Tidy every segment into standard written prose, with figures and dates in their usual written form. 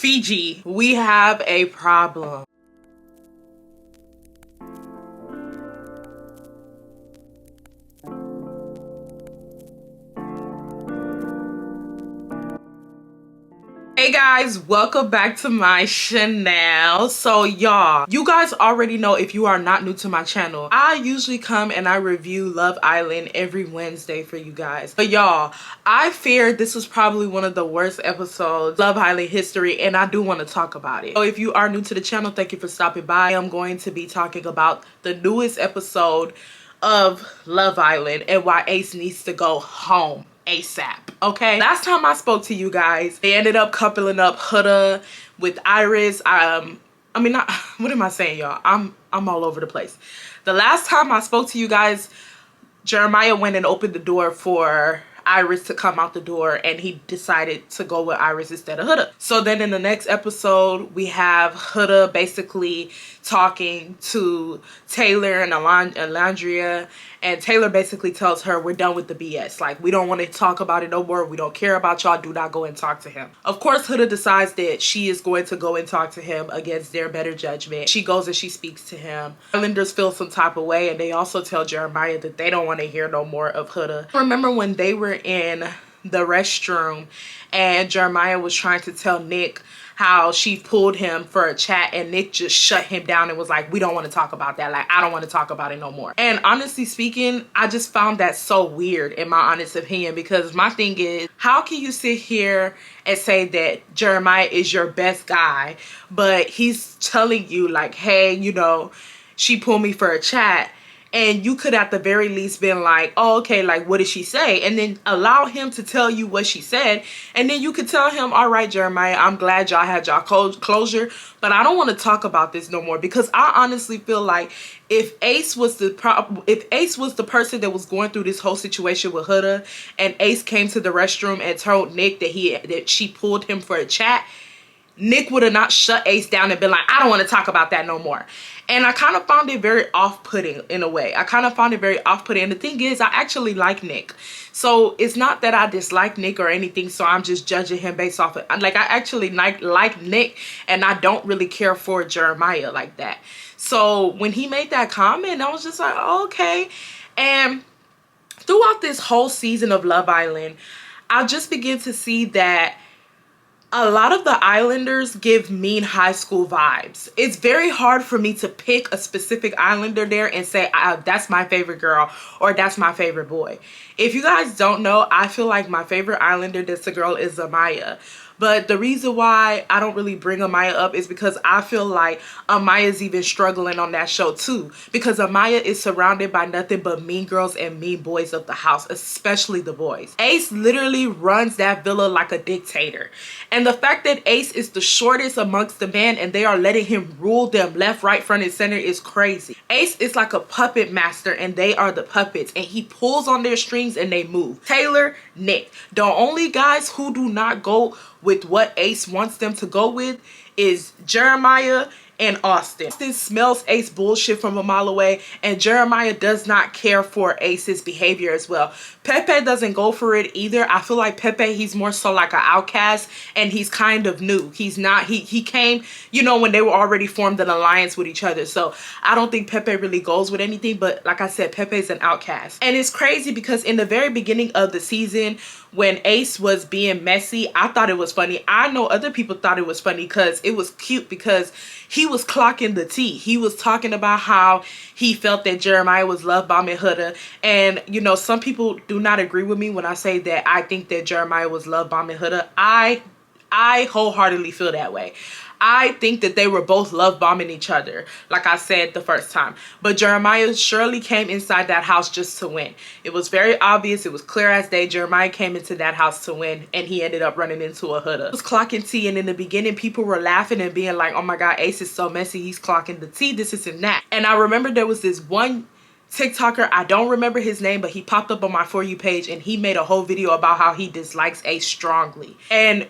Fiji, we have a problem. Hey guys, welcome back to my channel. So y'all, you guys already know, if you are not new to my channel, I usually come and I review Love Island every Wednesday for you guys. But y'all, I feared this was probably one of the worst episodes Love Island history, and I do want to talk about it. So if you are new to the channel, thank you for stopping by. I'm going to be talking about the newest episode of Love Island and why Ace needs to go home ASAP. Okay, last time I spoke to you guys, they ended up coupling up Huda with Iris. I mean, not, what am I saying, y'all? I'm all over the place. The last time I spoke to you guys, Jeremiah went and opened the door for Iris to come out the door, and he decided to go with Iris instead of Huda. So then in the next episode, we have Huda basically talking to Taylor and Alondria, and Taylor basically tells her, we're done with the BS. Like, we don't want to talk about it no more. We don't care about y'all. Do not go and talk to him. Of course, Huda decides that she is going to go and talk to him against their better judgment. She goes and she speaks to him. Islanders feel some type of way, and they also tell Jeremiah that they don't want to hear no more of Huda. Remember when they were in the restroom and Jeremiah was trying to tell Nick how she pulled him for a chat, and Nick just shut him down and was like, we don't want to talk about that. Like, I don't want to talk about it no more. And honestly speaking, I just found that so weird, in my honest opinion, because my thing is, how can you sit here and say that Jeremiah is your best guy, but he's telling you like, hey, you know, she pulled me for a chat, and you could at the very least been like, oh, okay, like, what did she say? And then allow him to tell you what she said. And then you could tell him, all right, Jeremiah, I'm glad y'all had y'all closure, but I don't want to talk about this no more. Because I honestly feel like if Ace was the person that was going through this whole situation with Huda, and Ace came to the restroom and told Nick that she pulled him for a chat, Nick would have not shut Ace down and been like, I don't want to talk about that no more. And I kind of found it very off-putting in a way. I kind of found it very off-putting. And the thing is, I actually like Nick. So it's not that I dislike Nick or anything, so I'm just judging him based off of, like, I actually like Nick, and I don't really care for Jeremiah like that. So when he made that comment, I was just like, oh, okay. And throughout this whole season of Love Island, I just begin to see that a lot of the Islanders give mean high school vibes. It's very hard for me to pick a specific Islander there and say, that's my favorite girl or that's my favorite boy. If you guys don't know, I feel like my favorite Islander that's a girl is Amaya. But the reason why I don't really bring Amaya up is because I feel like Amaya's even struggling on that show too. Because Amaya is surrounded by nothing but mean girls and mean boys of the house, especially the boys. Ace literally runs that villa like a dictator. And the fact that Ace is the shortest amongst the men and they are letting him rule them left, right, front, and center is crazy. Ace is like a puppet master and they are the puppets, and he pulls on their strings and they move. Taylor, Nick. The only guys who do not go with what Ace wants them to go with is Jeremiah and Austin. Austin smells Ace bullshit from a mile away, and Jeremiah does not care for Ace's behavior as well. Pepe doesn't go for it either. I feel like Pepe, he's more so like an outcast, and he's kind of new. He's not, he came, you know, when they were already formed an alliance with each other. So I don't think Pepe really goes with anything, but like I said, Pepe's an outcast. And it's crazy because in the very beginning of the season, when Ace was being messy, I thought it was funny. I know other people thought it was funny because it was cute, because he was clocking the tea. He was talking about how he felt that Jeremiah was love bombing Huda. And, you know, some people do not agree with me when I say that I think that Jeremiah was love bombing Huda. I wholeheartedly feel that way. I think that they were both love bombing each other, like I said the first time. But Jeremiah surely came inside that house just to win. It was very obvious. It was clear as day. Jeremiah came into that house to win, and he ended up running into a Huda. It was clocking tea, and in the beginning, people were laughing and being like, oh my God, Ace is so messy. He's clocking the tea. This isn't that. And I remember there was this one TikToker, I don't remember his name, but he popped up on my For You page, and he made a whole video about how he dislikes Ace strongly. And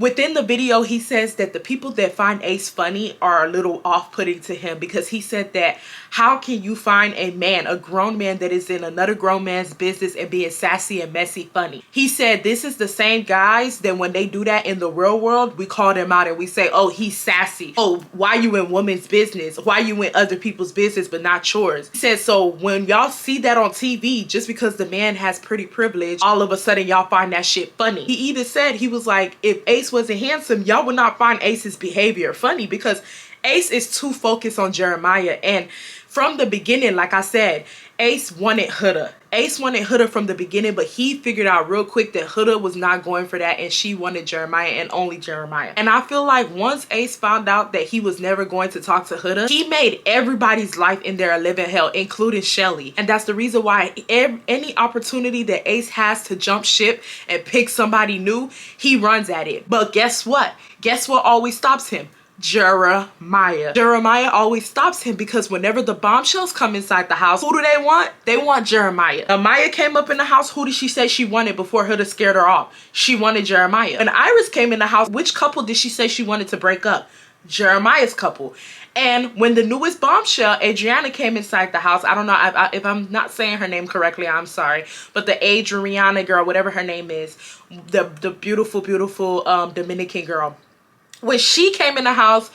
Within the video, he says that the people that find Ace funny are a little off-putting to him, because he said that how can you find a man, a grown man, that is in another grown man's business and being sassy and messy funny? He said this is the same guys that when they do that in the real world, we call them out and we say, oh, he's sassy. Oh, why you in women's business? Why you in other people's business but not yours? He said, so when y'all see that on TV, just because the man has pretty privilege, all of a sudden y'all find that shit funny. He even said, he was like, if Ace wasn't handsome, y'all would not find Ace's behavior funny, because Ace is too focused on Jeremiah. And from the beginning, like I said, Ace wanted Huda. Ace wanted Huda from the beginning, but he figured out real quick that Huda was not going for that, and she wanted Jeremiah and only Jeremiah. And I feel like once Ace found out that he was never going to talk to Huda, he made everybody's life in there a living hell, including Shelly. And that's the reason why any opportunity that Ace has to jump ship and pick somebody new, he runs at it. But guess what? Guess what always stops him? Jeremiah. Jeremiah always stops him, because whenever the bombshells come inside the house, who do they want? They want Jeremiah. Maya came up in the house. Who did she say she wanted before Huda scared her off? She wanted Jeremiah. When Iris came in the house, which couple did she say she wanted to break up? Jeremiah's couple. And when the newest bombshell, Adriana, came inside the house, I don't know if I'm not saying her name correctly, I'm sorry, but the Ireneyagirl, whatever her name is, the beautiful Dominican girl, when she came in the house,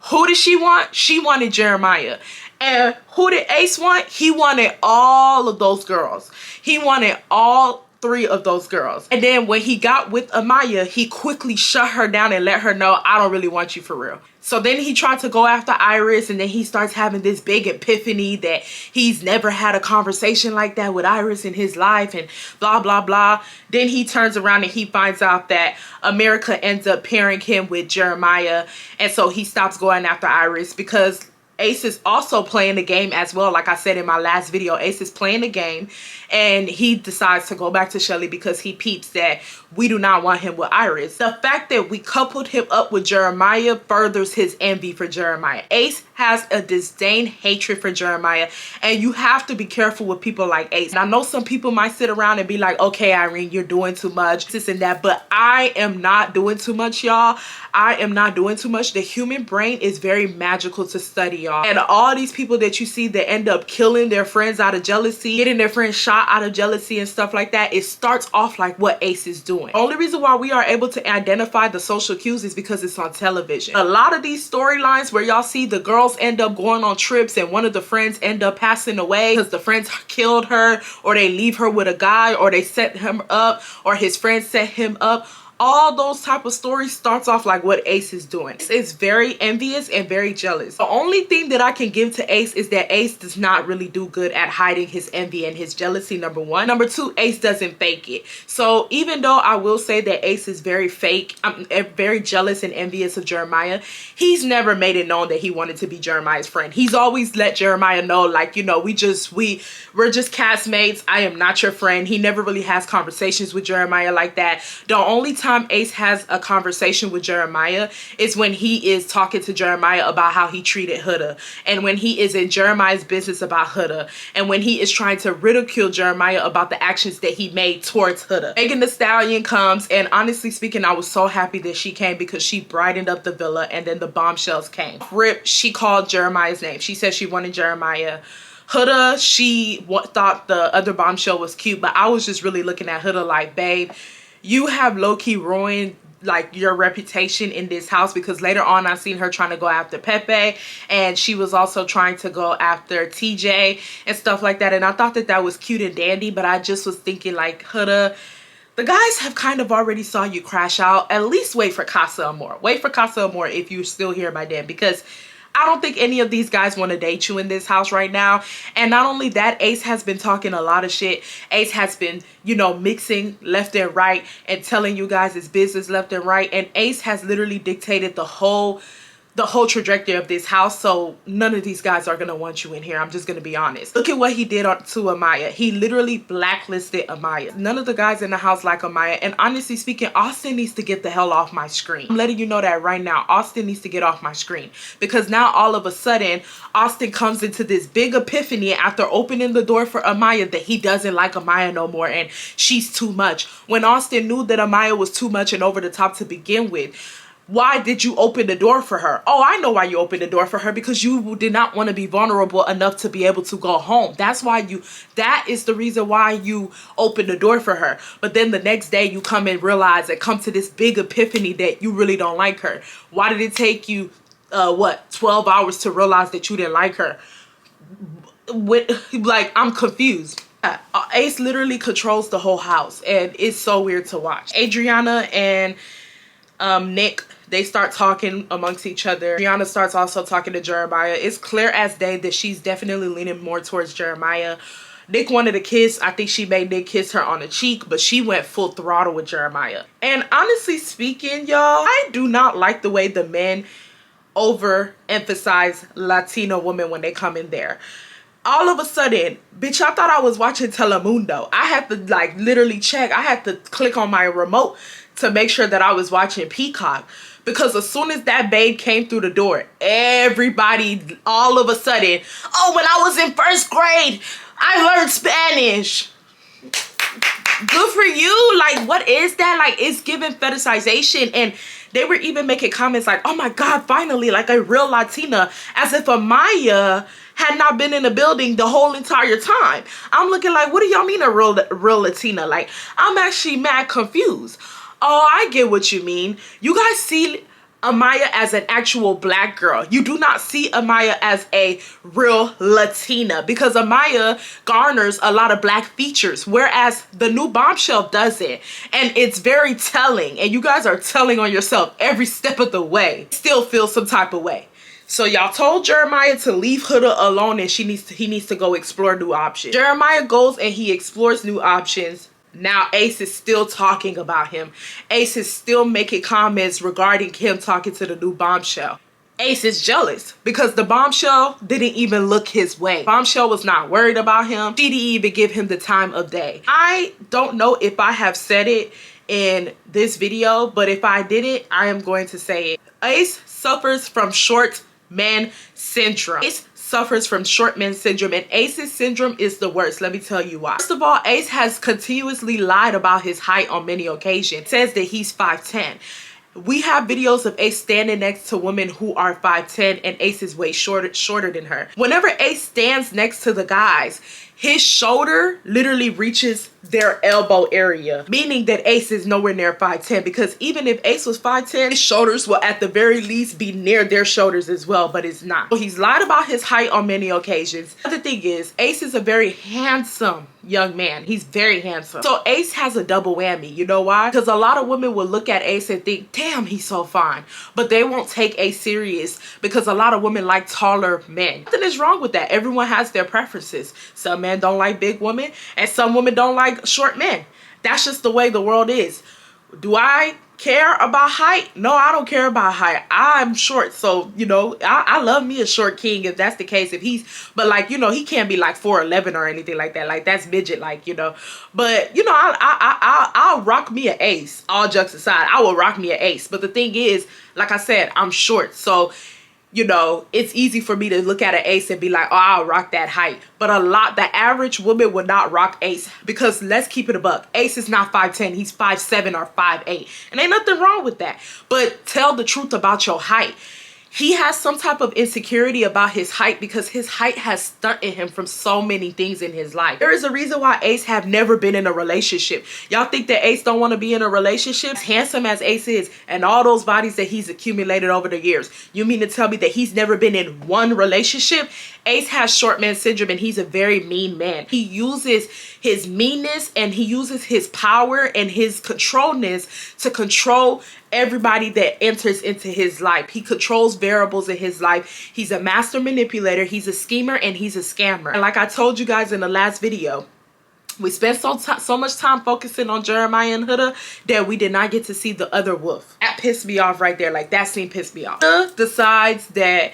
who did she want? She wanted Jeremiah. And who did Ace want? He wanted all of those girls. He wanted all 3 of those girls. And then when he got with Amaya, he quickly shut her down and let her know, I don't really want you for real. So then he tried to go after Iris, and then he starts having this big epiphany that he's never had a conversation like that with Iris in his life and blah, blah, blah. Then he turns around and he finds out that America ends up pairing him with Jeremiah. And so he stops going after Iris, because Ace is also playing the game as well. Like I said in my last video, Ace is playing the game, and he decides to go back to Shelly because he peeps that we do not want him with Iris. The fact that we coupled him up with Jeremiah furthers his envy for Jeremiah. Ace has a disdain, hatred for Jeremiah, and you have to be careful with people like Ace. And I know some people might sit around and be like, okay, Irene, you're doing too much, this and that, but I am not doing too much, y'all. I am not doing too much. The human brain is very magical to study, y'all. And all these people that you see that end up killing their friends out of jealousy, getting their friends shot out of jealousy and stuff like that, it starts off like what Ace is doing. The only reason why we are able to identify the social cues is because it's on television. A lot of these storylines where y'all see the girls end up going on trips and one of the friends end up passing away because the friends killed her, or they leave her with a guy, or they set him up, or his friends set him up. All those type of stories starts off like what Ace is doing. Ace is very envious and very jealous. The only thing that I can give to Ace is that Ace does not really do good at hiding his envy and his jealousy, number one. Number two, Ace doesn't fake it. So even though I will say that Ace is very fake, very jealous and envious of Jeremiah, he's never made it known that he wanted to be Jeremiah's friend. He's always let Jeremiah know, like, you know, we're just castmates. I am not your friend. He never really has conversations with Jeremiah like that. The only time Ace has a conversation with Jeremiah is when he is talking to Jeremiah about how he treated Huda, and when he is in Jeremiah's business about Huda, and when he is trying to ridicule Jeremiah about the actions that he made towards Huda. Megan Thee Stallion comes, and honestly speaking, I was so happy that she came because she brightened up the villa, and then the bombshells came. Rip, she called Jeremiah's name. She said she wanted Jeremiah. Huda, she thought the other bombshell was cute, but I was just really looking at Huda like, babe, you have low-key ruined like your reputation in this house, because later on I seen her trying to go after Pepe, and she was also trying to go after TJ and stuff like that, and I thought that that was cute and dandy, but I just was thinking like, Huda, the guys have kind of already saw you crash out. At least wait for Casa Amor. Wait for Casa Amor if you're still here by then, because I don't think any of these guys want to date you in this house right now. And not only that, Ace has been talking a lot of shit. Ace has been, you know, mixing left and right and telling you guys his business left and right. And Ace has literally dictated the whole the whole trajectory of this house. So none of these guys are gonna want you in here. I'm just gonna be honest. Look at what he did to Amaya. He literally blacklisted Amaya. None of the guys in the house like Amaya, and honestly speaking, Austin needs to get the hell off my screen. I'm letting you know that right now. Austin needs to get off my screen, because now all of a sudden Austin comes into this big epiphany after opening the door for Amaya that he doesn't like Amaya no more and she's too much, when Austin knew that Amaya was too much and over the top to begin with. Why did you open the door for her? Oh, I know why you opened the door for her, because you did not want to be vulnerable enough to be able to go home. That is the reason why you opened the door for her. But then the next day you come and realize and come to this big epiphany that you really don't like her. Why did it take you, 12 hours to realize that you didn't like her? Like, I'm confused. Ace literally controls the whole house, and it's so weird to watch. Adriana and Nick, they start talking amongst each other. Adriana starts also talking to Jeremiah. It's clear as day that she's definitely leaning more towards Jeremiah. Nick wanted a kiss. I think she made Nick kiss her on the cheek, but she went full throttle with Jeremiah. And honestly speaking, y'all, I do not like the way the men overemphasize Latino women when they come in there. All of a sudden, bitch, I thought I was watching Telemundo. I had to like literally check. I had to click on my remote to make sure that I was watching Peacock, because as soon as that babe came through the door, everybody all of a sudden, oh, when I was in first grade, I learned Spanish. Good for you. Like, what is that? Like, it's giving fetishization. And they were even making comments like, oh my God, finally, like a real Latina, as if Amaya had not been in the building the whole entire time. I'm looking like, what do y'all mean a real Latina? Like, I'm actually mad confused. Oh, I get what you mean. You guys see Amaya as an actual black girl. You do not see Amaya as a real Latina, because Amaya garners a lot of black features, whereas the new Bombshell doesn't. And it's very telling, and you guys are telling on yourself every step of the way. Still feel some type of way. So y'all told Jeremiah to leave Huda alone, and he needs to go explore new options. Jeremiah goes and he explores new options. Now Ace is still talking about him. Ace is still making comments regarding him talking to the new Bombshell. Ace is jealous because the Bombshell didn't even look his way. Bombshell was not worried about him. She didn't even give him the time of day. I don't know if I have said it in this video, but if I didn't, I am going to say it. Ace suffers from short man syndrome. Ace suffers from short man syndrome, and Ace's syndrome is the worst. Let me tell you why. First of all, Ace has continuously lied about his height on many occasions. Says that he's 5'10". We have videos of Ace standing next to women who are 5'10", and Ace is way shorter than her. Whenever Ace stands next to the guys, his shoulder literally reaches their elbow area, meaning that Ace is nowhere near 5'10", because even if Ace was 5'10", his shoulders will at the very least be near their shoulders as well, but it's not. So he's lied about his height on many occasions. The other thing is, Ace is a very handsome young man. He's very handsome. So Ace has a double whammy. You know why? Because a lot of women will look at Ace and think, damn, he's so fine. But they won't take Ace serious, because a lot of women like taller men. Nothing is wrong with that. Everyone has their preferences. Some men don't like big women, and some women don't like short men. That's just the way the world is. Do I care about height? No, I don't care about height. I'm short, so you know, I love me a short king if that's the case. If he's, but like, you know, he can't be like 4'11" or anything like that. Like, that's midget, like, you know. But you know, I'll rock me an Ace. All jokes aside, I will rock me an Ace. But the thing is, like I said, I'm short, so you know, it's easy for me to look at an Ace and be like, oh, I'll rock that height. But the average woman would not rock Ace, because let's keep it a buck. Ace is not 5'10", he's 5'7" or 5'8". And ain't nothing wrong with that. But tell the truth about your height. He has some type of insecurity about his height, because his height has stunted him from so many things in his life. There is a reason why Ace have never been in a relationship. Y'all think that Ace don't want to be in a relationship? As handsome as Ace is, and all those bodies that he's accumulated over the years, you mean to tell me that he's never been in one relationship? Ace has short man syndrome, and he's a very mean man. He uses his meanness and he uses his power and his controlness to control everybody that enters into his life. He controls variables in his life. He's a master manipulator, he's a schemer, and he's a scammer. And like I told you guys in the last video, We spent so much time focusing on Jeremiah and Huda that we did not get to see the other wolf. That pissed me off right there. Like, that scene pissed me off. Huda decides that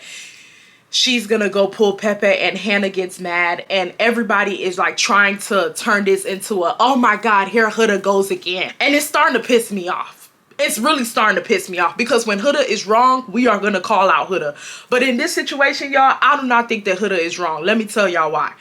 she's gonna go pull Pepe, and Hannah gets mad, and everybody is like trying to turn this into a, oh my god, here Huda goes again. And it's starting to piss me off. It's really starting to piss me off, because when Huda is wrong, we are gonna call out Huda. But in this situation, y'all, I do not think that Huda is wrong. Let me tell y'all why.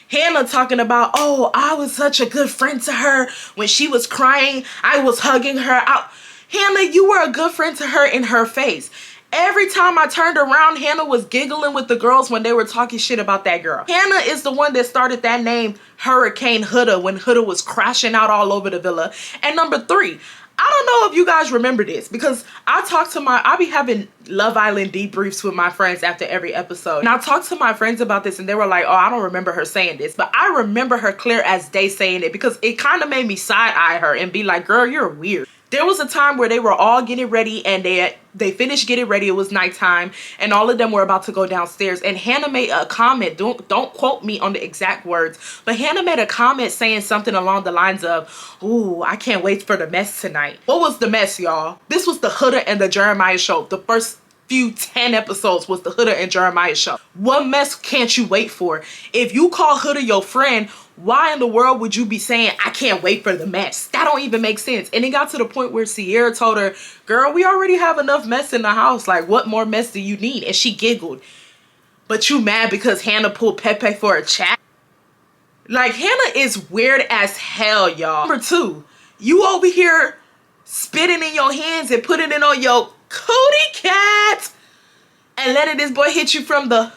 Hannah talking about, oh, I was such a good friend to her when she was crying. I was hugging her out. Hannah, you were a good friend to her in her face. Every time I turned around, Hannah was giggling with the girls when they were talking shit about that girl. Hannah is the one that started that name, Hurricane Huda, when Huda was crashing out all over the villa. And number 3, I don't know if you guys remember this, because I be having Love Island debriefs with my friends after every episode. And I talked to my friends about this, and they were like, oh, I don't remember her saying this. But I remember her clear as day saying it, because it kind of made me side-eye her and be like, girl, you're weird. There was a time where they were all getting ready, and they finished getting ready. It was nighttime, and all of them were about to go downstairs. And Hannah made a comment. Don't quote me on the exact words, but Hannah made a comment saying something along the lines of, ooh, I can't wait for the mess tonight. What was the mess, y'all? This was the Huda and the Jeremiah show. The first few 10 episodes was the Huda and Jeremiah show. What mess can't you wait for? If you call Huda your friend, why in the world would you be saying, I can't wait for the mess? That don't even make sense. And it got to the point where Sierra told her, girl, we already have enough mess in the house. Like, what more mess do you need? And she giggled. But you mad because Hannah pulled Pepe for a chat? Like, Hannah is weird as hell, y'all. Number 2, you over here spitting in your hands and putting it on your cootie cat and letting this boy hit you from the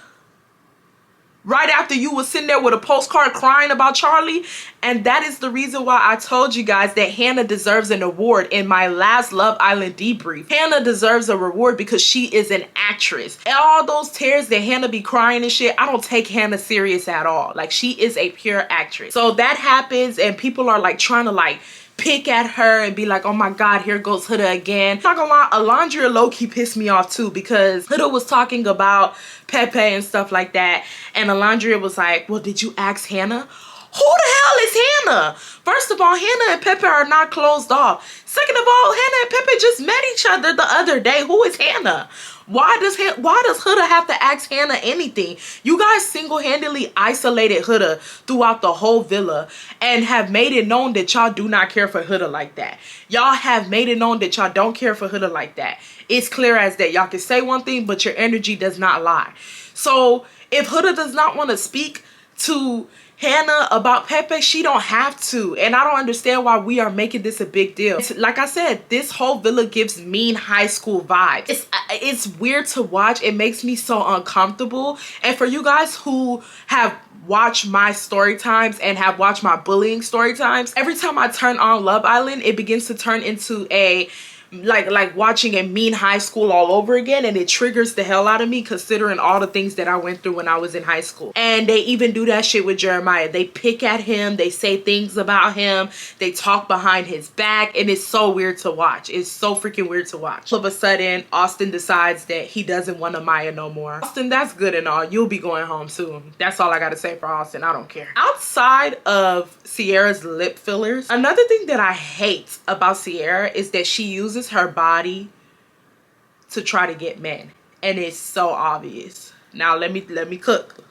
right after you was sitting there with a postcard crying about Charlie. And that is the reason why I told you guys that Hannah deserves an award in my last Love Island debrief. Hannah deserves a reward because she is an actress. And all those tears that Hannah be crying and shit, I don't take Hannah serious at all. Like, she is a pure actress. So that happens, and people are like trying to like pick at her and be like, oh my god, here goes Huda again. Not gonna lie, Alondra low-key pissed me off too, because Huda was talking about Pepe and stuff like that, and Alondra was like, well, did you ask Hannah? Who the hell is Hannah? First of all, Hannah and Pepe are not closed off. Second of all, Hannah and Pepe just met each other the other day. Who is Hannah? Why does Huda have to ask Hannah anything? You guys single-handedly isolated Huda throughout the whole villa and have made it known that y'all do not care for Huda like that. Y'all have made it known that y'all don't care for Huda like that. It's clear as that. Y'all can say one thing, but your energy does not lie. So if Huda does not want to speak to Hannah about Pepe, she don't have to. And I don't understand why we are making this a big deal. Like I said, this whole villa gives mean high school vibes. It's weird to watch. It makes me so uncomfortable. And for you guys who have watched my story times and have watched my bullying story times, every time I turn on Love Island, it begins to turn into a like watching a mean high school all over again, and it triggers the hell out of me considering all the things that I went through when I was in high school. And they even do that shit with Jeremiah. They pick at him, they say things about him, they talk behind his back, and it's so weird to watch. It's so freaking weird to watch. All of a sudden, Austin decides that he doesn't want Amaya no more. Austin, that's good and all. You'll be going home soon. That's all I gotta say for Austin. I don't care. Outside of Sierra's lip fillers, another thing that I hate about Sierra is that she uses her body to try to get men, and it's so obvious. Now let me cook.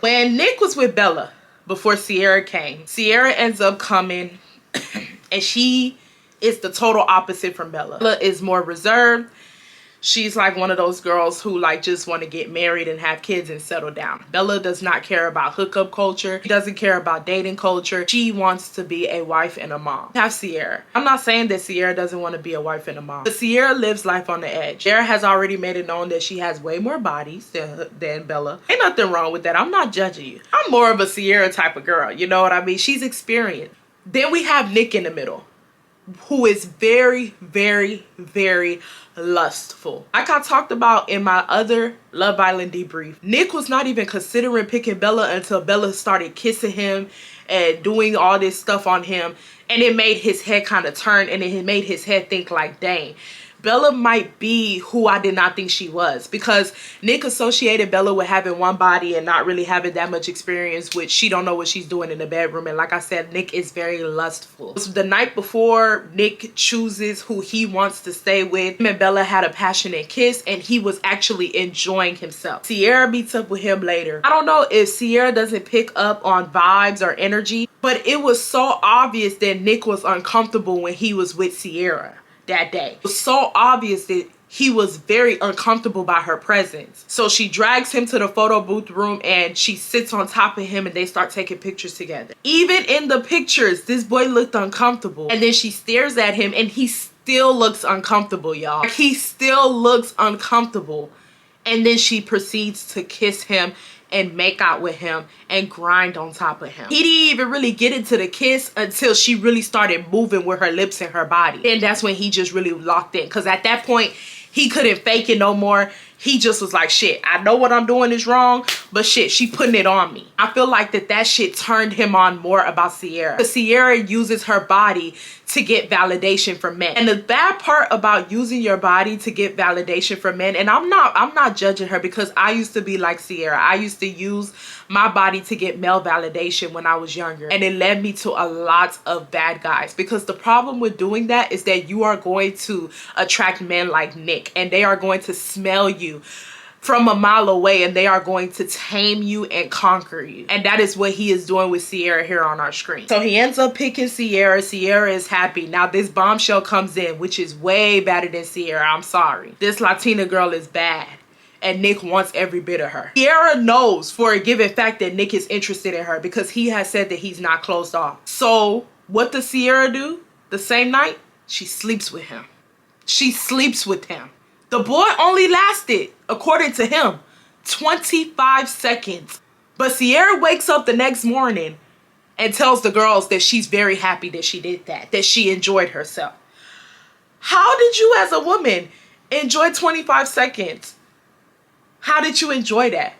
When Nick was with Bella before Sierra came, Sierra ends up coming and she is the total opposite from Bella. Bella is more reserved. She's like one of those girls who like just want to get married and have kids and settle down. Bella does not care about hookup culture. She doesn't care about dating culture. She wants to be a wife and a mom. Have Sierra. I'm not saying that Sierra doesn't want to be a wife and a mom, but Sierra lives life on the edge. Sierra has already made it known that she has way more bodies than Bella. Ain't nothing wrong with that. I'm not judging you. I'm more of a Sierra type of girl. You know what I mean? She's experienced. Then we have Nick in the middle, who is very, very, very lustful. Like I talked about in my other Love Island debrief, Nick was not even considering picking Bella until Bella started kissing him and doing all this stuff on him, and it made his head kind of turn, and it made his head think like, dang, Bella might be who I did not think she was, because Nick associated Bella with having one body and not really having that much experience, which she don't know what she's doing in the bedroom. And like I said, Nick is very lustful. So the night before Nick chooses who he wants to stay with, him and Bella had a passionate kiss, and he was actually enjoying himself. Sierra meets up with him later. I don't know if Sierra doesn't pick up on vibes or energy, but it was so obvious that Nick was uncomfortable when he was with Sierra that day. It was so obvious that he was very uncomfortable by her presence. So she drags him to the photo booth room and she sits on top of him and they start taking pictures together. Even in the pictures, this boy looked uncomfortable. And then she stares at him and he still looks uncomfortable, y'all. Like, he still looks uncomfortable. And then she proceeds to kiss him and make out with him and grind on top of him. He didn't even really get into the kiss until she really started moving with her lips and her body. And that's when he just really locked in, because at that point, he couldn't fake it no more. He just was like, shit, I know what I'm doing is wrong, but shit, she putting it on me. I feel like that shit turned him on more about Sierra. Because Sierra uses her body to get validation from men. And the bad part about using your body to get validation from men, and I'm not judging her, because I used to be like Sierra. I used to use my body to get male validation when I was younger. And it led me to a lot of bad guys. Because the problem with doing that is that you are going to attract men like Nick, and they are going to smell you from a mile away, and they are going to tame you and conquer you. And that is what he is doing with Sierra here on our screen. So he ends up picking Sierra. Sierra is happy. Now this bombshell comes in, which is way better than Sierra. I'm sorry. This Latina girl is bad, and Nick wants every bit of her. Sierra knows for a given fact that Nick is interested in her, because he has said that he's not closed off. So what does Sierra do? The same night, she sleeps with him. She sleeps with him. The boy only lasted, according to him, 25 seconds. But Sierra wakes up the next morning and tells the girls that she's very happy that she did that she enjoyed herself. How did you as a woman enjoy 25 seconds? How did you enjoy that?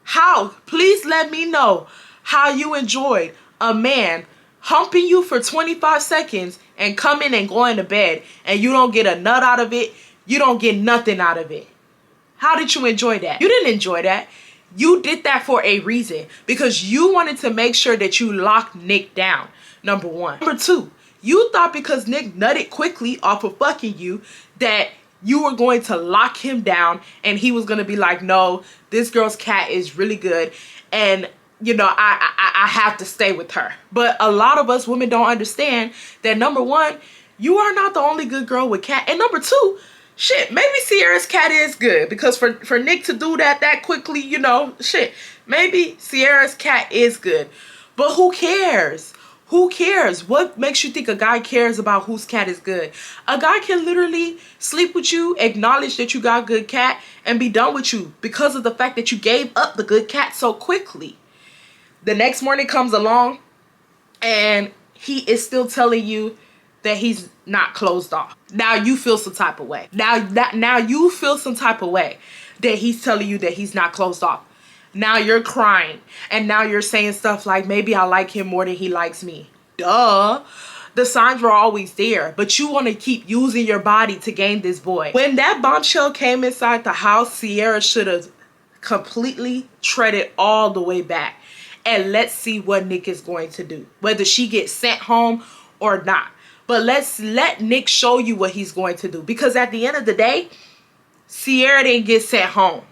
How? Please let me know how you enjoyed a man humping you for 25 seconds and coming and going to bed, and you don't get a nut out of it. You don't get nothing out of it. How did you enjoy that? You didn't enjoy that. You did that for a reason, because you wanted to make sure that you locked Nick down, number one. Number two, you thought because Nick nutted quickly off of fucking you that you were going to lock him down and he was going to be like, no, this girl's cat is really good, and you know, I have to stay with her. But a lot of us women don't understand that, number one, you are not the only good girl with cat, and number two, shit, maybe Sierra's cat is good, because for Nick to do that quickly, you know, shit, maybe Sierra's cat is good. But who cares? Who cares? What makes you think a guy cares about whose cat is good? A guy can literally sleep with you, acknowledge that you got a good cat, and be done with you because of the fact that you gave up the good cat so quickly. The next morning comes along and he is still telling you that he's not closed off. Now you feel some type of way. Now you feel some type of way that he's telling you that he's not closed off. Now you're crying, and now you're saying stuff like, maybe I like him more than he likes me. Duh. The signs were always there, but you want to keep using your body to gain this boy. When that bombshell came inside the house, Sierra should have completely treaded all the way back. And let's see what Nick is going to do, whether she gets sent home or not. But let's let Nick show you what he's going to do. Because at the end of the day, Sierra didn't get sent home.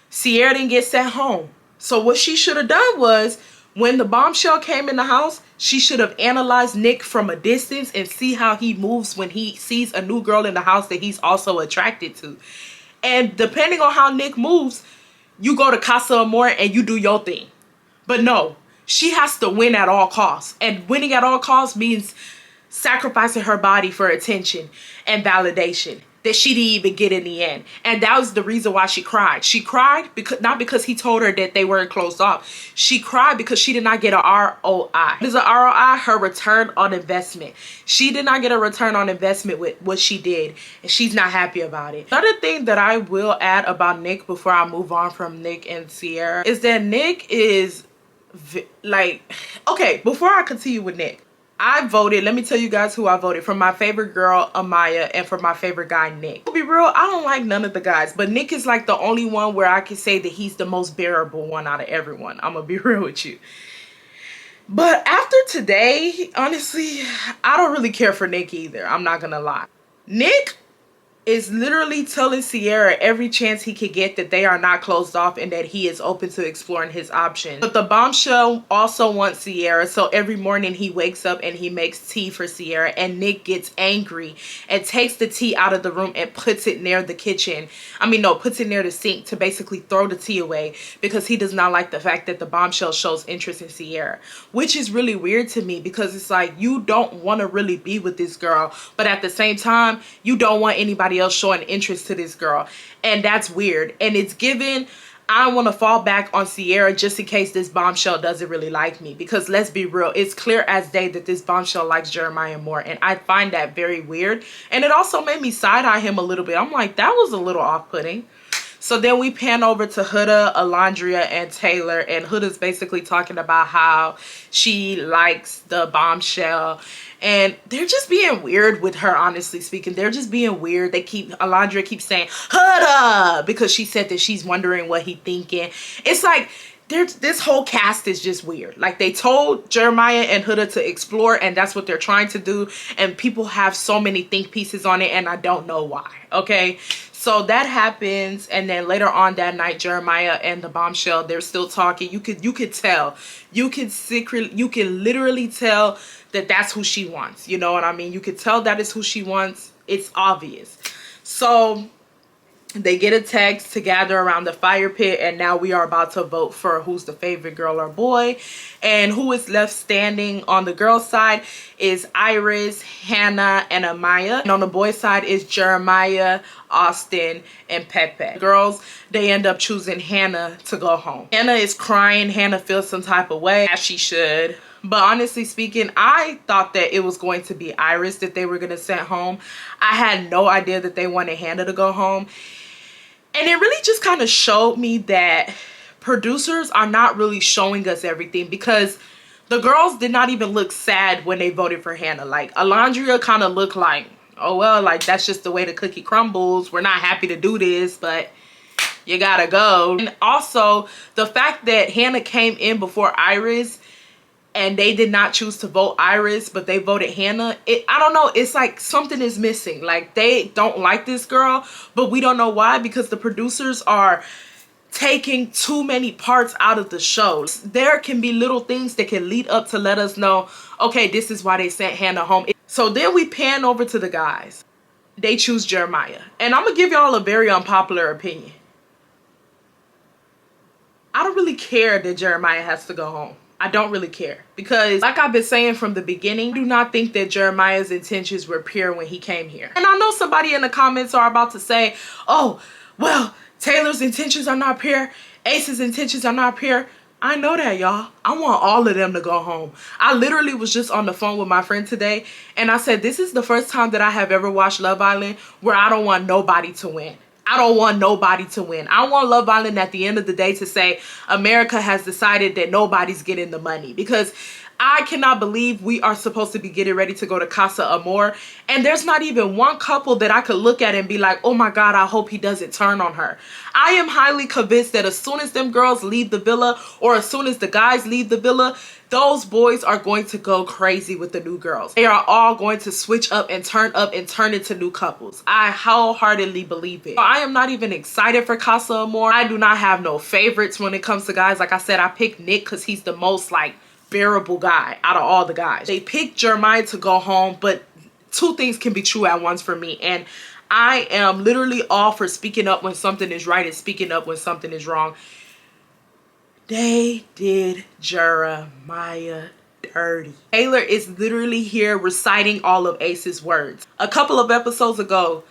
Sierra didn't get sent home. So what she should have done was, when the bombshell came in the house, she should have analyzed Nick from a distance and see how he moves when he sees a new girl in the house that he's also attracted to. And depending on how Nick moves, you go to Casa Amor and you do your thing. But no, she has to win at all costs. And winning at all costs means sacrificing her body for attention and validation that she didn't even get in the end. And that was the reason why she cried. She cried because not because he told her that they weren't closed off. She cried because she did not get a ROI. What is a ROI? Her return on investment. She did not get a return on investment with what she did, and she's not happy about it. Another thing that I will add about Nick before I move on from Nick and Sierra is that Nick is like, okay, before I continue with Nick, I voted, let me tell you guys who I voted. For my favorite girl, Amaya, and for my favorite guy, Nick. To be real, I don't like none of the guys, but Nick is like the only one where I can say that he's the most bearable one out of everyone. I'm gonna be real with you. But after today, honestly, I don't really care for Nick either. I'm not gonna lie. Nick is literally telling Sierra every chance he could get that they are not closed off and that he is open to exploring his options. But the bombshell also wants Sierra, so every morning he wakes up and he makes tea for Sierra, and Nick gets angry and takes the tea out of the room and puts it near the kitchen. I mean, no, puts it near the sink to basically throw the tea away because he does not like the fact that the bombshell shows interest in Sierra, which is really weird to me because it's like you don't want to really be with this girl, but at the same time, you don't want anybody else showing interest to this girl, and that's weird. And it's given I want to fall back on Sierra just in case this bombshell doesn't really like me, because let's be real, it's clear as day that this bombshell likes Jeremiah more, and I find that very weird. And it also made me side-eye him a little bit. I'm like, that was a little off-putting. So then we pan over to Huda, Alondria, and Taylor, and Huda's basically talking about how she likes the bombshell, and they're just being weird with her, honestly speaking. They're just being weird. Alondria keeps saying, Huda, because she said that she's wondering what he's thinking. It's like, this whole cast is just weird. Like, they told Jeremiah and Huda to explore, and that's what they're trying to do, and people have so many think pieces on it, and I don't know why, okay? So that happens, and then later on that night, Jeremiah and the bombshell, they're still talking. You could tell. You can literally tell that that's who she wants. You know what I mean? You could tell that is who she wants. It's obvious. So they get a text to gather around the fire pit, and now we are about to vote for who's the favorite girl or boy. And who is left standing on the girl's side is Iris, Hannah, and Amaya. And on the boy's side is Jeremiah, Austin, and Pepe. Girls, they end up choosing Hannah to go home. Hannah is crying. Hannah feels some type of way, as she should. But honestly speaking, I thought that it was going to be Iris that they were going to send home. I had no idea that they wanted Hannah to go home. And it really just kind of showed me that producers are not really showing us everything, because the girls did not even look sad when they voted for Hannah. Like, Alondria kind of looked like, oh well, like that's just the way the cookie crumbles. We're not happy to do this, but you gotta go. And also the fact that Hannah came in before Iris and they did not choose to vote Iris, but they voted Hannah. I don't know. It's like something is missing. Like, they don't like this girl, but we don't know why, because the producers are taking too many parts out of the show. There can be little things that can lead up to let us know, okay, this is why they sent Hannah home. So then we pan over to the guys. They choose Jeremiah. And I'm going to give y'all a very unpopular opinion. I don't really care that Jeremiah has to go home. I don't really care, because like I've been saying from the beginning, I do not think that Jeremiah's intentions were pure when he came here. And I know somebody in the comments are about to say, oh, well, Taylor's intentions are not pure, Ace's intentions are not pure. I know that, y'all. I want all of them to go home. I literally was just on the phone with my friend today, and I said, this is the first time that I have ever watched Love Island where I don't want nobody to win. I don't want nobody to win. I want Love Island at the end of the day to say America has decided that nobody's getting the money, because I cannot believe we are supposed to be getting ready to go to Casa Amor, and there's not even one couple that I could look at and be like, oh my God, I hope he doesn't turn on her. I am highly convinced that as soon as them girls leave the villa, or as soon as the guys leave the villa, those boys are going to go crazy with the new girls. They are all going to switch up and turn into new couples. I wholeheartedly believe it. I am not even excited for Casa Amor. I do not have no favorites when it comes to guys. Like I said, I picked Nick because he's the most like bearable guy out of all the guys. They picked Jeremiah to go home, but two things can be true at once for me. And I am literally all for speaking up when something is right and speaking up when something is wrong. They did Jeremiah dirty. Taylor is literally here reciting all of Ace's words. A couple of episodes ago,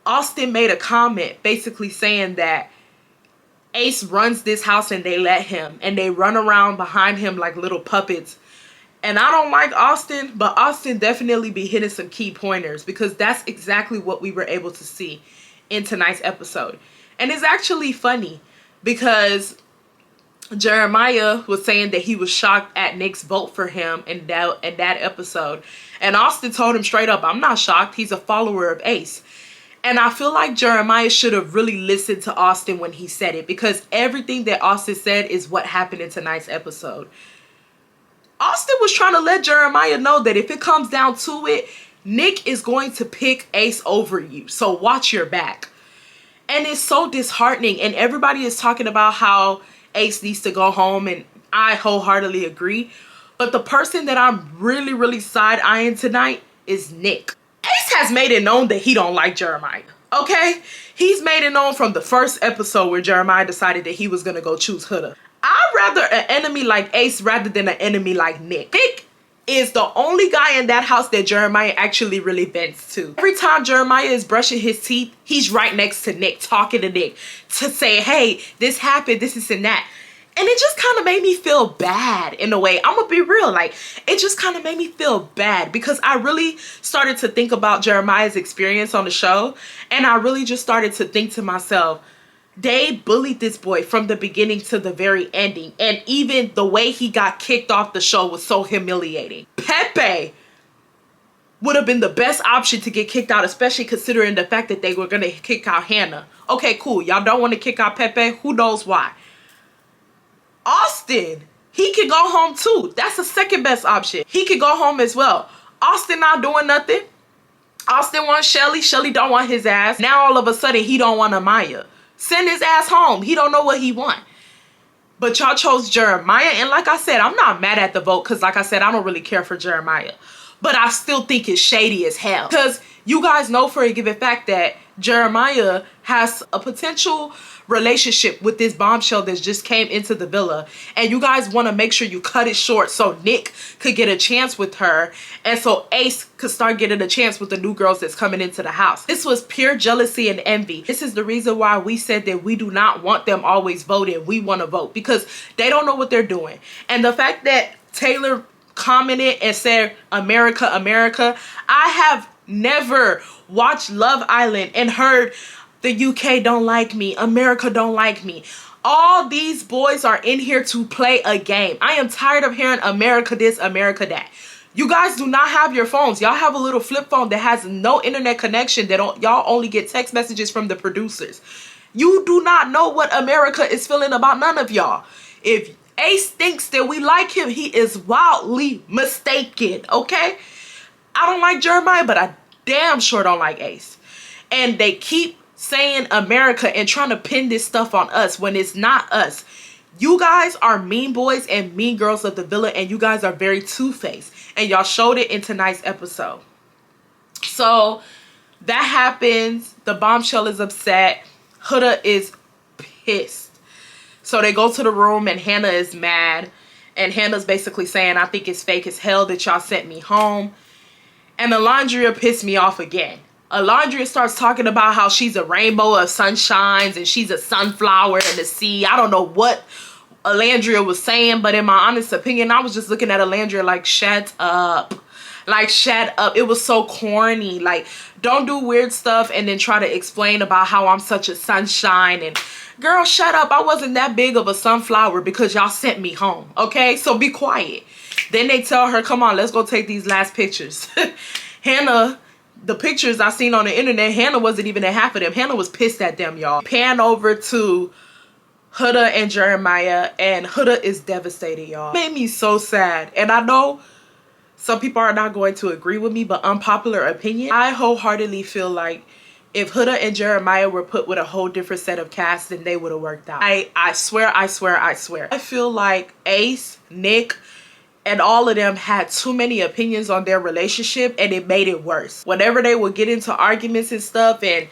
Austin made a comment basically saying that Ace runs this house and they let him, and they run around behind him like little puppets. And I don't like Austin, but Austin definitely be hitting some key pointers, because that's exactly what we were able to see in tonight's episode. And it's actually funny because Jeremiah was saying that he was shocked at Nick's vote for him in that episode. And Austin told him straight up, I'm not shocked. He's a follower of Ace. And I feel like Jeremiah should have really listened to Austin when he said it, because everything that Austin said is what happened in tonight's episode. Austin was trying to let Jeremiah know that if it comes down to it, Nick is going to pick Ace over you. So watch your back. And it's so disheartening. And everybody is talking about how Ace needs to go home, and I wholeheartedly agree. But the person that I'm really, really side-eyeing tonight is Nick. Ace has made it known that he don't like Jeremiah, okay? He's made it known from the first episode where Jeremiah decided that he was going to go choose Huda. I'd rather an enemy like Ace rather than an enemy like Nick. Nick is the only guy in that house that Jeremiah actually really vents to. Every time Jeremiah is brushing his teeth, he's right next to Nick, talking to Nick to say, hey, this happened, this and that. And it just kind of made me feel bad in a way. I'm gonna be real, like, it just kind of made me feel bad, because I really started to think about Jeremiah's experience on the show, and I really just started to think to myself, they bullied this boy from the beginning to the very ending. And even the way he got kicked off the show was so humiliating. Pepe would have been the best option to get kicked out, especially considering the fact that they were going to kick out Hannah. Okay, cool. Y'all don't want to kick out Pepe. Who knows why? Austin, he could go home too. That's the second best option. He could go home as well. Austin not doing nothing. Austin wants Shelly. Shelly don't want his ass. Now all of a sudden he don't want Amaya. Send his ass home. He don't know what he want. But y'all chose Jeremiah. And like I said, I'm not mad at the vote, because like I said, I don't really care for Jeremiah. But I still think it's shady as hell. Because you guys know for a given fact that Jeremiah has a potential relationship with this bombshell that just came into the villa, and you guys want to make sure you cut it short so Nick could get a chance with her, and so Ace could start getting a chance with the new girls that's coming into the house. This was pure jealousy and envy. This is the reason why we said that we do not want them always voting. We want to vote, because they don't know what they're doing. And the fact that Taylor commented and said America, America, I have never watched Love Island and heard the UK don't like me, America don't like me. All these boys are in here to play a game. I am tired of hearing America this, America that. You guys do not have your phones. Y'all have a little flip phone that has no internet connection, that y'all only get text messages from the producers. You do not know what America is feeling about none of y'all. If Ace thinks that we like him, he is wildly mistaken, okay? I don't like Jeremiah, but I damn sure don't like Ace. And they keep saying America and trying to pin this stuff on us when it's not us. You guys are mean boys and mean girls of the villa, and you guys are very two-faced, and y'all showed it in tonight's episode. So that happens. The bombshell is upset. Huda is pissed. So they go to the room, and Hannah is mad, and Hannah's basically saying, I think it's fake as hell that y'all sent me home. And Alondria pissed me off again. Alondria starts talking about how she's a rainbow of sunshines and she's a sunflower in the sea. I don't know what Alondria was saying, but in my honest opinion, I was just looking at Alondria like, shut up. Like, shut up. It was so corny. Like, don't do weird stuff and then try to explain about how I'm such a sunshine. And girl, shut up. I wasn't that big of a sunflower because y'all sent me home. Okay, so be quiet. Then they tell her, come on, let's go take these last pictures. Hannah, the pictures I seen on the internet, Hannah wasn't even in half of them. Hannah was pissed at them, y'all. Pan over to Huda and Jeremiah, and Huda is devastated, y'all. Made me so sad. And I know some people are not going to agree with me, but unpopular opinion, I wholeheartedly feel like if Huda and Jeremiah were put with a whole different set of cast, then they would have worked out. I swear, I swear, I swear. I feel like Ace, Nick, and all of them had too many opinions on their relationship, and it made it worse. Whenever they would get into arguments and stuff, and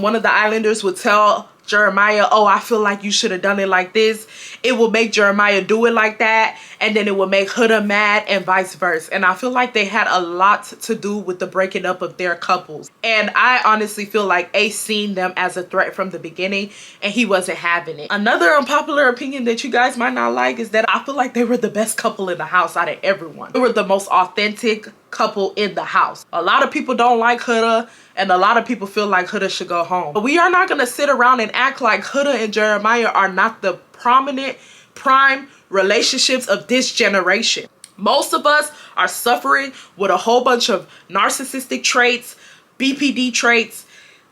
one of the Islanders would tell Jeremiah, oh, I feel like you should have done it like this, it will make Jeremiah do it like that, and then it will make Huda mad, and vice versa. And I feel like they had a lot to do with the breaking up of their couples. And I honestly feel like Ace seen them as a threat from the beginning, and he wasn't having it. Another unpopular opinion that you guys might not like is that I feel like they were the best couple in the house out of everyone. They were the most authentic couple in the house. A lot of people don't like Huda, and a lot of people feel like Huda should go home. But we are not going to sit around and act like Huda and Jeremiah are not the prominent prime relationships of this generation. Most of us are suffering with a whole bunch of narcissistic traits, BPD traits,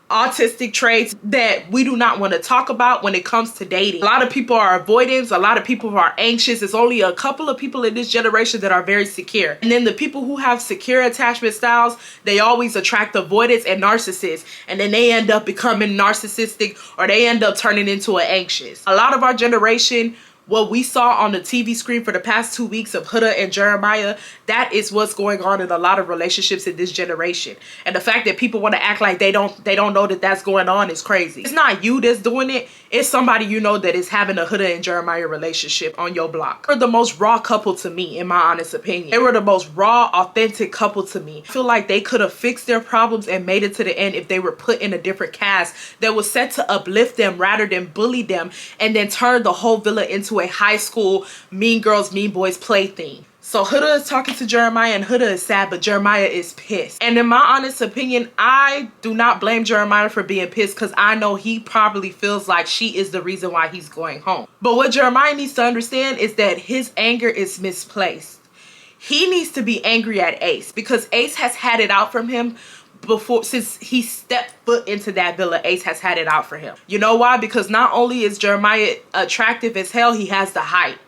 autistic traits that we do not want to talk about when it comes to dating. A lot of people are avoidant, a lot of people are anxious. It's only a couple of people in this generation that are very secure. And then the people who have secure attachment styles, they always attract avoidance and narcissists, and then they end up becoming narcissistic, or they end up turning into an anxious. A lot of our generation, what we saw on the TV screen for the past 2 weeks of Huda and Jeremiah, that is what's going on in a lot of relationships in this generation. And the fact that people want to act like they don't know that that's going on is crazy. It's not you that's doing it. It's somebody you know that is having a Huda and Jeremiah relationship on your block. They're the most raw couple to me, in my honest opinion. They were the most raw, authentic couple to me. I feel like they could have fixed their problems and made it to the end if they were put in a different cast that was set to uplift them rather than bully them and then turn the whole villa into a high school mean girls mean boys plaything. So Huda is talking to Jeremiah, and Huda is sad, but Jeremiah is pissed. And in my honest opinion, I do not blame Jeremiah for being pissed, because I know he probably feels like she is the reason why he's going home. But what Jeremiah needs to understand is that his anger is misplaced. He needs to be angry at Ace, because Ace has had it out from him before. Since he stepped foot into that villa, Ace has had it out for him. You know why? Because not only is Jeremiah attractive as hell, he has the height.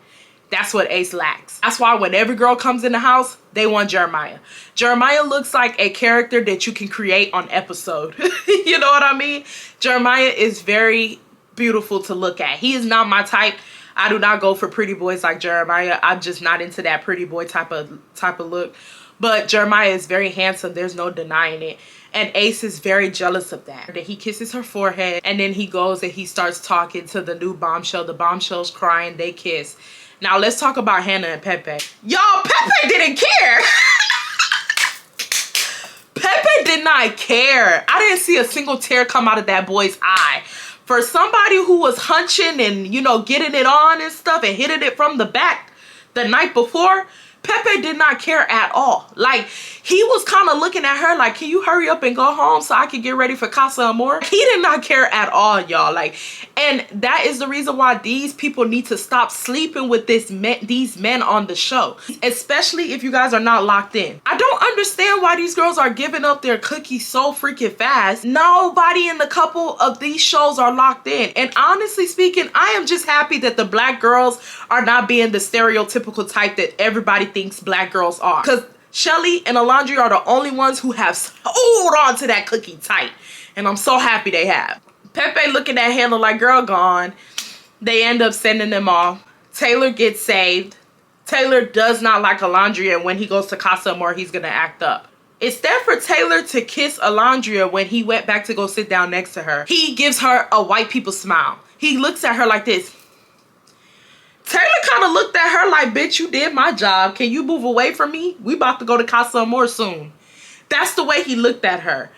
That's what Ace lacks. That's why when every girl comes in the house, they want Jeremiah. Jeremiah looks like a character that you can create on episode. You know what I mean? Jeremiah is very beautiful to look at. He is not my type. I do not go for pretty boys like Jeremiah. I'm just not into that pretty boy type of look. But Jeremiah is very handsome. There's no denying it. And Ace is very jealous of that. He kisses her forehead, and then he goes and he starts talking to the new bombshell. The bombshell's crying. They kiss. Now let's talk about Hannah and Pepe. Y'all, Pepe didn't care. Pepe did not care. I didn't see a single tear come out of that boy's eye. For somebody who was hunching and, you know, getting it on and stuff and hitting it from the back the night before, Pepe did not care at all. Like, he was kind of looking at her like, can you hurry up and go home so I can get ready for Casa Amor? He did not care at all, y'all. Like, and that is the reason why these people need to stop sleeping with these men on the show. Especially if you guys are not locked in. I don't understand why these girls are giving up their cookies so freaking fast. Nobody in the couple of these shows are locked in. And honestly speaking, I am just happy that the black girls are not being the stereotypical type that everybody thinks black girls are. Because Shelly and Alondra are the only ones who have hold on to that cookie tight. And I'm so happy they have. Pepe looking at Hannah like, girl gone. They end up sending them off. Taylor gets saved. Taylor does not like Alondra, and when he goes to Casa Amor, he's going to act up. Instead for Taylor to kiss Alondra when he went back to go sit down next to her, he gives her a white people smile. He looks at her like this. Taylor kind of looked at her like, bitch, you did my job. Can you move away from me? We about to go to Casa Amor soon. That's the way he looked at her.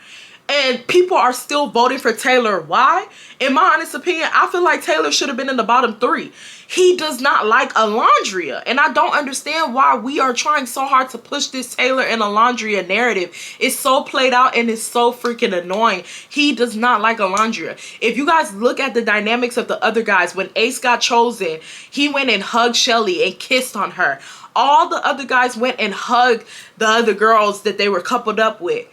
And people are still voting for Taylor. Why? In my honest opinion, I feel like Taylor should have been in the bottom 3. He does not like Alondra. And I don't understand why we are trying so hard to push this Taylor and Alondra narrative. It's so played out and it's so freaking annoying. He does not like Alondra. If you guys look at the dynamics of the other guys, when Ace got chosen, he went and hugged Shelly and kissed on her. All the other guys went and hugged the other girls that they were coupled up with.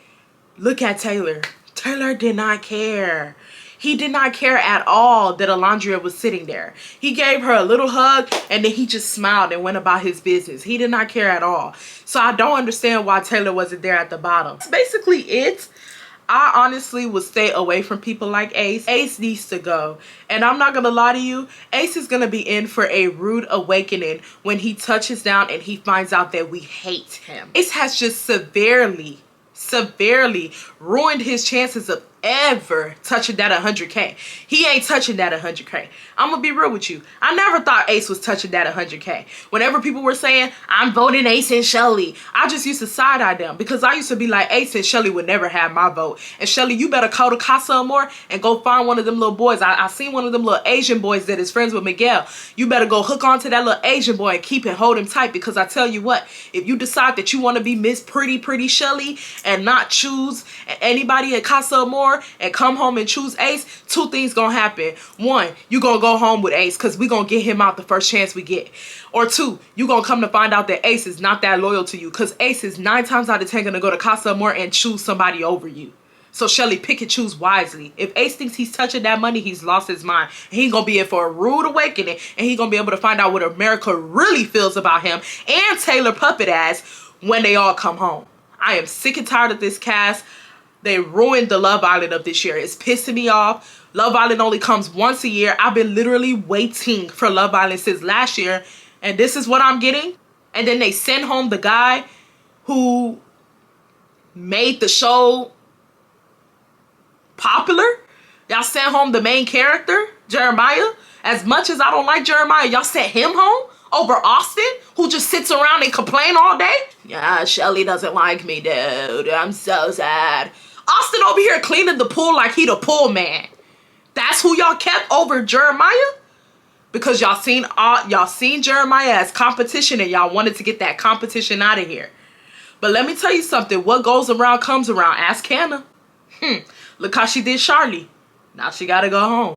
Look at Taylor. Taylor did not care. He did not care at all that Alondra was sitting there. He gave her a little hug and then he just smiled and went about his business. He did not care at all. So I don't understand why Taylor wasn't there at the bottom. That's basically it. I honestly would stay away from people like Ace. Ace needs to go. And I'm not going to lie to you. Ace is going to be in for a rude awakening when he touches down and he finds out that we hate him. Ace has just severely ruined his chances of ever touching that 100K. He ain't touching that 100K. I'm gonna be real with you. I never thought Ace was touching that 100K. Whenever people were saying, I'm voting Ace and Shelly, I just used to side-eye them because I used to be like, Ace and Shelly would never have my vote. And Shelly, you better call to Casa Amor and go find one of them little boys. I seen one of them little Asian boys that is friends with Miguel. You better go hook on to that little Asian boy and keep it, hold him tight, because I tell you what, if you decide that you want to be Miss Pretty Shelly and not choose anybody at Casa Amor, door and come home and choose Ace, two things gonna happen. One, you gonna go home with Ace because we gonna get him out the first chance we get. Or two, you gonna come to find out that Ace is not that loyal to you because Ace is 9 times out of 10 gonna go to Casa Amor and choose somebody over you. So Shelly, pick and choose wisely. If Ace thinks he's touching that money, he's lost his mind. And he's going to be in for a rude awakening. And he's going to be able to find out what America really feels about him and Taylor Puppet ass when they all come home. I am sick and tired of this cast. They ruined the Love Island of this year. It's pissing me off. Love Island only comes once a year. I've been literally waiting for Love Island since last year. And this is what I'm getting. And then they send home the guy who made the show popular. Y'all sent home the main character, Jeremiah. As much as I don't like Jeremiah, y'all sent him home over Austin, who just sits around and complain all day. Yeah, Shelly doesn't like me, dude. I'm so sad. Austin over here cleaning the pool like he the pool man. That's who y'all kept over Jeremiah? Because y'all seen Jeremiah as competition and y'all wanted to get that competition out of here. But let me tell you something. What goes around comes around. Ask Hannah. Look how she did Charlie. Now she gotta go home.